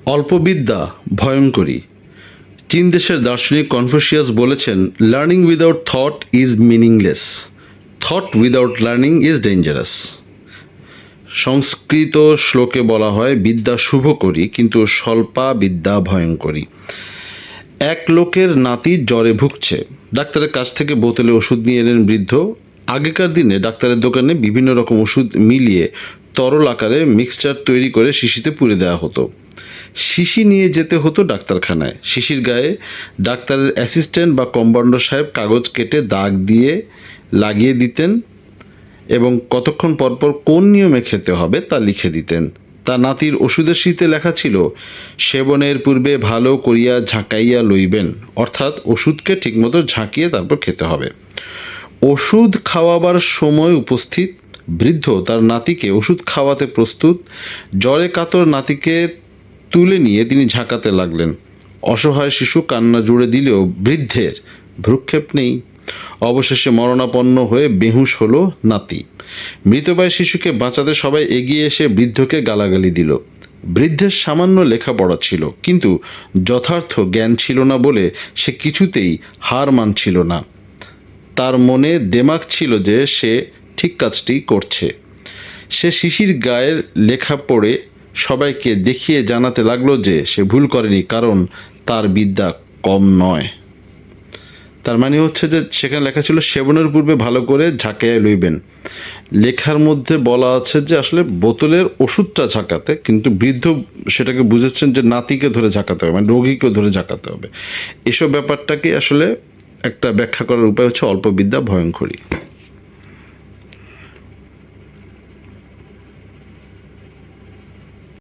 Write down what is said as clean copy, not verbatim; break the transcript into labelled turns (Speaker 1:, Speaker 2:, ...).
Speaker 1: অল্পবিদ্যা ভয়ঙ্করী। চীন দেশের দার্শনিক কনফুসিয়াস বলেছেন, learning without thought is meaningless, thought without learning is dangerous. Sanskrit শ্লোকে বলা হয়, বিদ্যা শুভকরী কিন্তু স্বল্পা বিদ্যা ভয়ঙ্করী। এক লোকের নাতি জ্বরে ভুগছে। ডাক্তারের কাছ থেকে বোতলে ওষুধ নিয়ে এলেন বৃদ্ধ। আগেকার দিনে ডাক্তারের দোকানে বিভিন্ন রকম ওষুধ মিলিয়ে তরল আকারে মিক্সচার তৈরি করে শিশিতে পুরে দেওয়া হতো। শিশি নিয়ে যেতে হতো ডাক্তারখানায়। শিশির গায়ে ডাক্তারের অ্যাসিস্ট্যান্ট বা কম্পাউন্ডার সাহেব কাগজ কেটে দাগ দিয়ে লাগিয়ে দিতেন এবং কতক্ষণ পরপর কোন নিয়মে খেতে হবে তা লিখে দিতেন। তা নাতির ওষুধের শীতে লেখা ছিল, সেবনের পূর্বে ভালো করিয়া ঝাঁকাইয়া লইবেন, অর্থাৎ ওষুধকে ঠিকমতো ঝাঁকিয়ে তারপর খেতে হবে। ওষুধ খাওয়াবার সময় উপস্থিত। বৃদ্ধ তার নাতিকে ওষুধ খাওয়াতে প্রস্তুত। জ্বরে কাতর নাতিকে তুলে নিয়ে তিনি ঝাঁকাতে লাগলেন। অসহায় শিশু কান্না জুড়ে দিলেও বৃদ্ধের ভ্রুক্ষেপ নেই। অবশেষে মরণাপন্ন হয়ে বেহুঁশ হলো নাতি। মৃতপ্রায় শিশুকে বাঁচাতে সবাই এগিয়ে এসে বৃদ্ধকে গালাগালি দিল। বৃদ্ধের সামান্য লেখাপড়া ছিল, কিন্তু যথার্থ জ্ঞান ছিল না বলে সে কিছুতেই হার মানছিল না। তার মনে দেমাগ ছিল যে সে ঠিক কাজটি করছে। সে শিশির গায়ের লেখা পড়ে সবাইকে দেখিয়ে জানাতে লাগলো যে সে ভুল করেনি, কারণ তার বিদ্যা কম নয়। তার মানে হচ্ছে যে সেখানে লেখা ছিল, সেবনের পূর্বে ভালো করে ঝাঁকাইয়া লইবেন। লেখার মধ্যে বলা আছে যে আসলে বোতলের ওষুধটা ঝাঁকাতে, কিন্তু বৃদ্ধ সেটাকে বুঝেছেন যে নাতিকে ধরে ঝাঁকাতে হবে, মানে রোগীকেও ধরে ঝাঁকাতে হবে। এসব ব্যাপারটাকে আসলে একটা ব্যাখ্যা করার উপায় হচ্ছে অল্প বিদ্যা ভয়ঙ্করী।